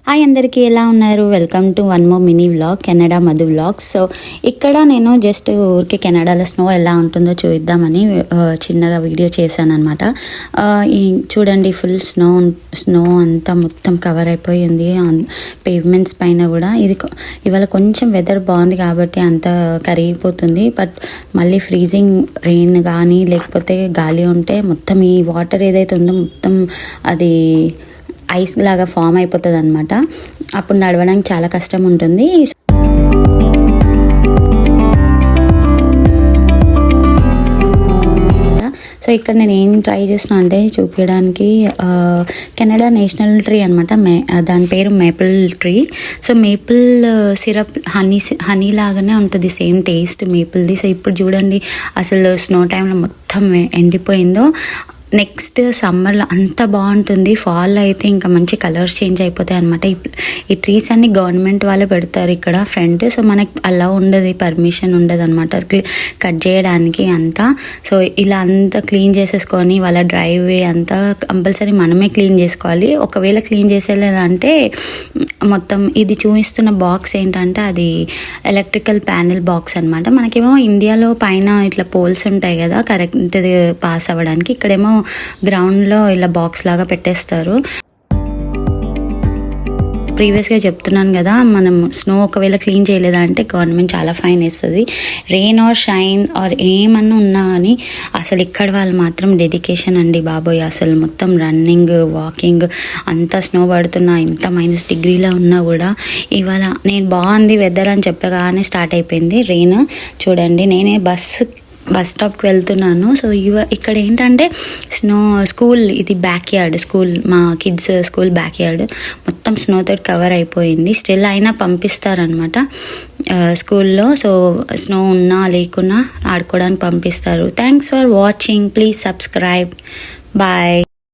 Hi అందరికీ ఎలా ఉన్నారు? Welcome to one more mini vlog, Canada Madhu vlogs. So ఇక్కడ నేను జస్ట్ ఊరికే కెనడాలో స్నో ఎలా ఉంటుందో చూద్దామని చిన్నగా వీడియో చేశాను అనమాట. చూడండి, ఫుల్ స్నో అంతా మొత్తం కవర్ అయిపోయింది పేవ్మెంట్స్ పైన కూడా. ఇవాళ కొంచెం వెదర్ బాగుంది కాబట్టి అంత కరిగిపోతుంది, బట్ మళ్ళీ ఫ్రీజింగ్ రెయిన్ కానీ లేకపోతే గాలి ఉంటే మొత్తం ఈ వాటర్ ఏదైతే ఉందో మొత్తం అది ఐస్ లాగా ఫామ్ అయిపోతుంది అనమాట. అప్పుడు నడవడానికి చాలా కష్టం ఉంటుంది. సో ఇక్కడ నేను ఏం ట్రై చేస్తున్నా అంటే చూపించడానికి, కెనడా నేషనల్ ట్రీ అనమాట. దాని పేరు maple tree. So maple syrup honey లాగానే ఉంటుంది, సేమ్ టేస్ట్ మేపుల్ది. సో ఇప్పుడు చూడండి అసలు స్నో టైంలో మొత్తం ఎండిపోయిందో. నెక్స్ట్ సమ్మర్లో అంత బాగుంటుంది. ఫాల్లో అయితే ఇంకా మంచి కలర్స్ చేంజ్ అయిపోతాయి అనమాట. ఈ ట్రీస్ అన్ని గవర్నమెంట్ వాళ్ళే పెడతారు ఇక్కడ ఫ్రంట్. సో మనకి అలా ఉండదు, పర్మిషన్ ఉండదు అనమాట కట్ చేయడానికి అంతా. సో ఇలా అంతా క్లీన్ చేసేసుకొని వాళ్ళ డ్రైవే అంతా కంపల్సరీ మనమే క్లీన్ చేసుకోవాలి. ఒకవేళ క్లీన్ చేసేలేదంటే మొత్తం ఇది చూపిస్తున్న బాక్స్ ఏంటంటే అది ఎలక్ట్రికల్ ప్యానెల్ బాక్స్ అనమాట. మనకేమో ఇండియాలో పైన ఇట్లా పోల్స్ ఉంటాయి కదా కరెంట్ పాస్ అవ్వడానికి, ఇక్కడేమో గ్రౌండ్లో ఇలా బాక్స్ లాగా పెట్టేస్తారు. ప్రీవియస్గా చెప్తున్నాను కదా, మనం స్నో ఒకవేళ క్లీన్ చేయలేదా అంటే గవర్నమెంట్ చాలా ఫైన్ వేస్తుంది. రెయిన్ ఆర్ షైన్ ఆర్ ఏమన్నా ఉన్నా కానీ అసలు ఇక్కడ వాళ్ళు మాత్రం డెడికేషన్ అండి బాబోయ్. అసలు మొత్తం రన్నింగ్, వాకింగ్, అంతా స్నో పడుతున్నా, ఇంత -డిగ్రీలో ఉన్నా కూడా ఇవాళ నేను బాగుంది వెదర్ అని చెప్పగానే స్టార్ట్ అయిపోయింది రెయిన్. చూడండి, నేనే బస్ స్టాప్కి వెళ్తున్నాను. సో ఇక్కడ ఏంటంటే స్కూల్ ఇది బ్యాక్ యార్డ్, మా కిడ్స్ స్కూల్ బ్యాక్ యార్డ్ మొత్తం స్నోతో కవర్ అయిపోయింది. స్టిల్ అయినా పంపిస్తారనమాట స్కూల్లో. సో స్నో ఉన్నా లేకున్నా ఆడుకోవడానికి పంపిస్తారు. Thanks for watching, please subscribe, bye.